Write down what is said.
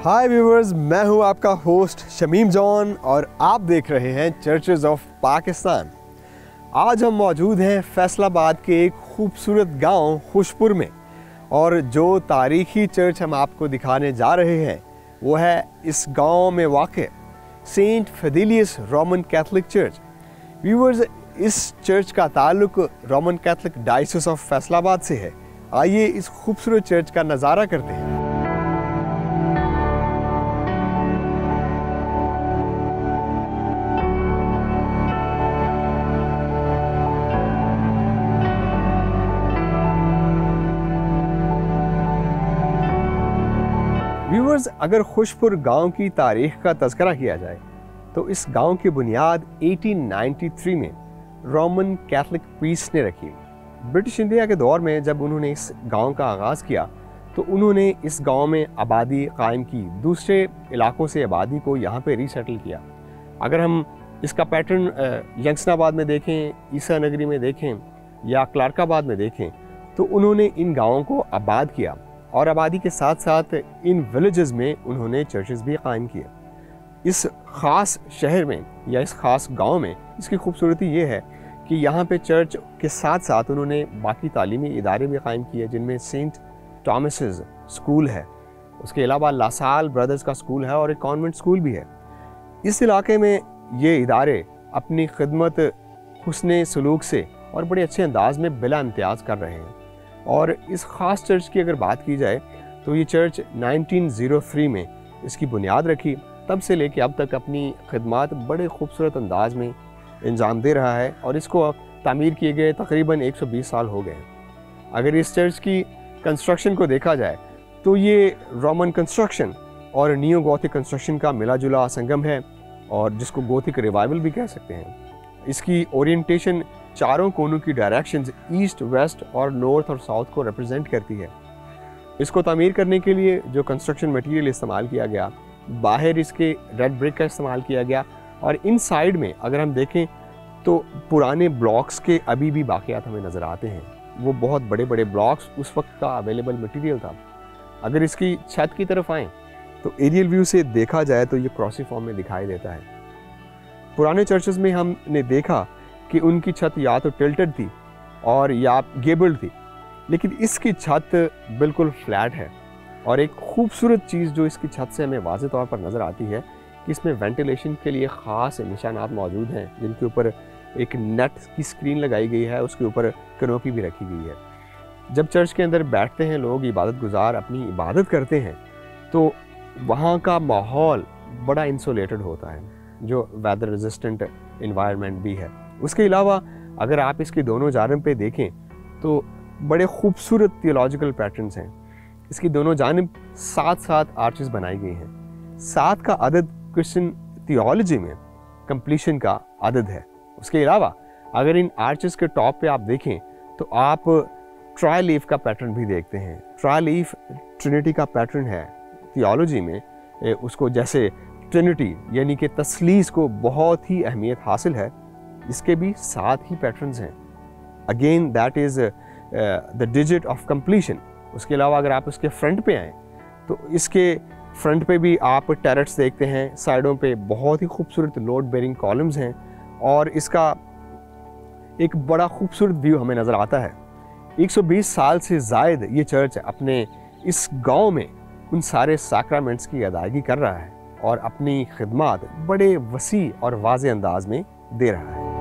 हाय viewers, मैं हूं आपका होस्ट शमीम जॉन और आप देख रहे हैं चर्चेस ऑफ पाकिस्तान। आज हम मौजूद हैं फैसलाबाद के एक खूबसूरत गांव खुशपुर में, और जो तारीखी चर्च हम आपको दिखाने जा रहे हैं वो है इस गांव में वाक़ saint Fidelis Roman Catholic church. Viewers, इस चर्च का ताल्लुक Roman Catholic diocese of Faisalabad से है। आइए इस खूबसूरत चर्च का नज़ारा करते हैं। व्यूवर्स, अगर खुशपुर गांव की तारीख का तज़किरा किया जाए तो इस गांव की बुनियाद 1893 में रोमन कैथोलिक प्रीस्ट ने रखी। ब्रिटिश इंडिया के दौर में जब उन्होंने इस गांव का आगाज़ किया तो उन्होंने इस गांव में आबादी कायम की, दूसरे इलाकों से आबादी को यहाँ पे रीसेटल किया। अगर हम इसका पैटर्न यंगस्टनाबाद में देखें, ईसा नगरी में देखें या क्लार्काबाद में देखें तो उन्होंने इन गाँवों को आबाद किया और आबादी के साथ साथ इन विलेजेस में उन्होंने चर्चेस भी कायम किए। इस ख़ास शहर में या इस ख़ास गांव में इसकी खूबसूरती ये है कि यहाँ पे चर्च के साथ साथ उन्होंने बाकी तालीमी इदारे भी कायम किए, जिनमें सेंट थॉमसेस स्कूल है, उसके अलावा लासाल ब्रदर्स का स्कूल है और एक कॉन्वेंट स्कूल भी है। इस इलाके में ये इदारे अपनी खिदमत हुस्ने सलूक से और बड़े अच्छे अंदाज में बिला इम्तियाज़ कर रहे हैं। और इस ख़ास चर्च की अगर बात की जाए तो ये चर्च 1903 में इसकी बुनियाद रखी, तब से लेके अब तक अपनी खिदमत बड़े खूबसूरत अंदाज में अंजाम दे रहा है और इसको तामीर किए गए तकरीबन 120 साल हो गए हैं। अगर इस चर्च की कंस्ट्रक्शन को देखा जाए तो ये रोमन कंस्ट्रक्शन और नियो गोथिक कंस्ट्रक्शन का मिला जुला संगम है, और जिसको गोथिक रिवाइवल भी कह सकते हैं। इसकी ओरिएंटेशन चारों कोनों की डायरेक्शंस ईस्ट, वेस्ट और नॉर्थ और साउथ को रिप्रेजेंट करती है। इसको तामीर करने के लिए जो कंस्ट्रक्शन मटेरियल इस्तेमाल किया गया, बाहर इसके रेड ब्रिक का इस्तेमाल किया गया, और इन साइड में अगर हम देखें तो पुराने ब्लॉक्स के अभी भी बाक़ियात हमें नज़र आते हैं। वो बहुत बड़े बड़े ब्लॉक्स उस वक्त का अवेलेबल मटेरियल था। अगर इसकी छत की तरफ आएँ तो एरियल व्यू से देखा जाए तो ये क्रॉसिफॉर्म में दिखाई देता है। पुराने चर्चेस में हमने देखा कि उनकी छत या तो टिल्टेड थी और या गेबल्ड थी, लेकिन इसकी छत बिल्कुल फ्लैट है। और एक खूबसूरत चीज़ जो इसकी छत से हमें वाज़े तौर पर नज़र आती है कि इसमें वेंटिलेशन के लिए ख़ास निशानात मौजूद हैं, जिनके ऊपर एक नेट की स्क्रीन लगाई गई है, उसके ऊपर कैनोपी भी रखी गई है। जब चर्च के अंदर बैठते हैं लोग, इबादत गुजार अपनी इबादत करते हैं, तो वहाँ का माहौल बड़ा इंसुलेटेड होता है, जो वेदर रेजिस्टेंट इन्वायरमेंट भी है। उसके अलावा अगर आप इसकी दोनों जानिब पे देखें तो बड़े खूबसूरत थियोलॉजिकल पैटर्न्स हैं। इसकी दोनों जानिब 7-7 आर्चेस बनाई गई हैं। 7 का अदद क्रिश्चियन थियोलॉजी में कंप्लीशन का अदद है। उसके अलावा अगर इन आर्चेस के टॉप पे आप देखें तो आप ट्राई-लीफ का पैटर्न भी देखते हैं। ट्राई-लीफ ट्रिनिटी का पैटर्न है थियोलॉजी में, उसको जैसे ट्रिनिटी यानी कि तस्लीस को बहुत ही अहमियत हासिल है, इसके भी 7 ही पैटर्न्स हैं। Again that is the digit of completion. उसके अलावा अगर आप उसके फ्रंट पे आएँ तो इसके फ्रंट पे भी आप टैरेट्स देखते हैं, साइडों पे बहुत ही खूबसूरत लोड बेरिंग कॉलम्स हैं, और इसका एक बड़ा खूबसूरत व्यू हमें नज़र आता है। 120 साल से ज़ायद ये चर्च अपने इस गांव में उन सारे सैक्रामेंट्स की अदायगी कर रहा है और अपनी खिदमत बड़े वसी और वाज़े अंदाज में दे रहा है।